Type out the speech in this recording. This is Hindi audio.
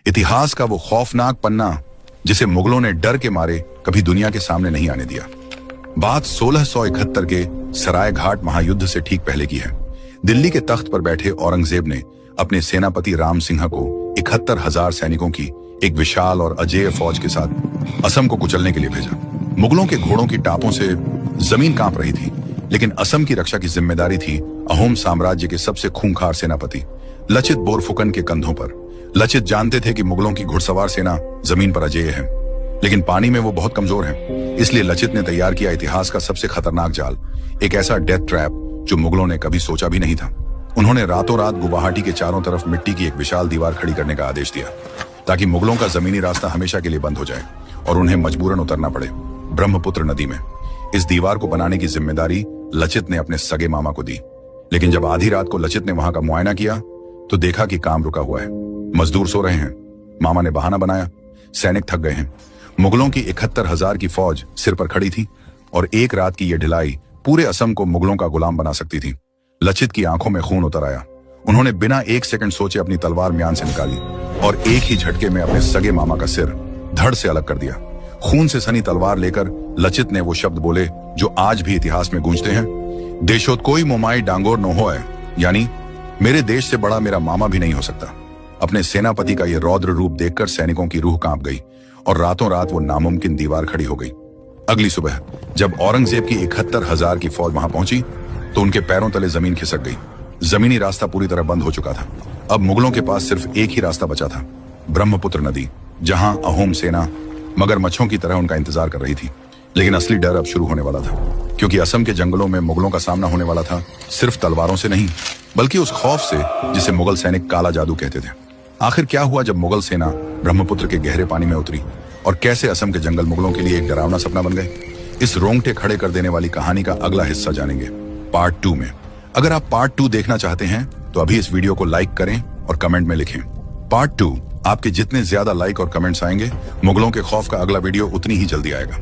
इतिहास का वो खौफनाक पन्ना जिसे मुगलों ने डर के मारे कभी दुनिया के सामने नहीं आने दिया। बात 1671 के सराय घाट महायुद्ध से ठीक पहले की है। दिल्ली के तख्त पर बैठे औरंगजेब ने अपने सेनापति राम सिंह को 71,000 सैनिकों की एक विशाल और अजेय फौज के साथ असम को कुचलने के लिए भेजा। मुगलों के घोड़ों की टापों से जमीन कांप रही थी, लेकिन असम की रक्षा की जिम्मेदारी थी अहोम साम्राज्य के सबसे खूंखार सेनापति लचित बोरफुकन के कंधों पर। लचित जानते थे कि मुगलों की घुड़सवार सेना जमीन पर अजेय है, लेकिन पानी में वो बहुत कमजोर है। इसलिए लचित ने तैयार किया इतिहास का सबसे खतरनाक जाल, एक ऐसा डेथ ट्रैप जो मुगलों ने कभी सोचा भी नहीं था। उन्होंने रातों रात गुवाहाटी के चारों तरफ मिट्टी की एक विशाल दीवार खड़ी करने का आदेश दिया, ताकि मुगलों का जमीनी रास्ता हमेशा के लिए बंद हो जाए और उन्हें मजबूरन उतरना पड़े ब्रह्मपुत्र नदी में। इस दीवार को बनाने की जिम्मेदारी लचित ने अपने सगे मामा को दी, लेकिन जब आधी रात को लचित ने वहां का मुआयना किया तो देखा कि काम रुका हुआ है। मजदूर सो रहे हैं। मामा ने बहाना बनाया, सैनिक थक गए हैं। मुगलों की 71,000 की फौज सिर पर खड़ी थी और एक रात की यह ढिलाई पूरे असम को मुगलों का गुलाम बना सकती थी। लचित की आंखों में खून उतर आया। उन्होंने बिना एक सेकंड सोचे अपनी तलवार म्यान से निकाली और एक ही झटके में अपने सगे मामा का सिर धड़ से अलग कर दिया। खून से सनी तलवार लेकर लचित ने वो शब्द बोले जो आज भी इतिहास में गूंजते हैं, देशोत कोई मोमाई डांगोर न हो है, यानी मेरे देश से बड़ा मेरा मामा भी नहीं हो सकता। अपने सेनापति का यह रौद्र रूप देखकर सैनिकों की रूह कांप गई और रातों रात वो नामुमकिन दीवार खड़ी हो गई। अगली सुबह जब औरंगजेब की 71,000 की फौज वहां पहुंची तो उनके पैरों तले जमीन खिसक गई। जमीनी रास्ता पूरी तरह बंद हो चुका था। अब मुगलों के पास सिर्फ एक ही रास्ता बचा था, ब्रह्मपुत्र नदी, जहां अहोम सेना मगरमच्छों की तरह उनका इंतजार कर रही थी। लेकिन असली डर अब शुरू होने वाला था, क्योंकि असम के जंगलों में मुगलों का सामना होने वाला था सिर्फ तलवारों से नहीं, बल्कि उस खौफ से जिसे मुगल सैनिक काला जादू कहते थे। आखिर क्या हुआ जब मुगल सेना ब्रह्मपुत्र के गहरे पानी में उतरी, और कैसे असम के जंगल मुगलों के लिए एक डरावना सपना बन गए? इस रोंगटे खड़े कर देने वाली कहानी का अगला हिस्सा जानेंगे पार्ट 2 में। अगर आप पार्ट 2 देखना चाहते हैं तो अभी इस वीडियो को लाइक करें और कमेंट में लिखें पार्ट 2। आपके जितने ज्यादा लाइक और कमेंट्स आएंगे, मुगलों के खौफ का अगला वीडियो उतनी ही जल्दी आएगा।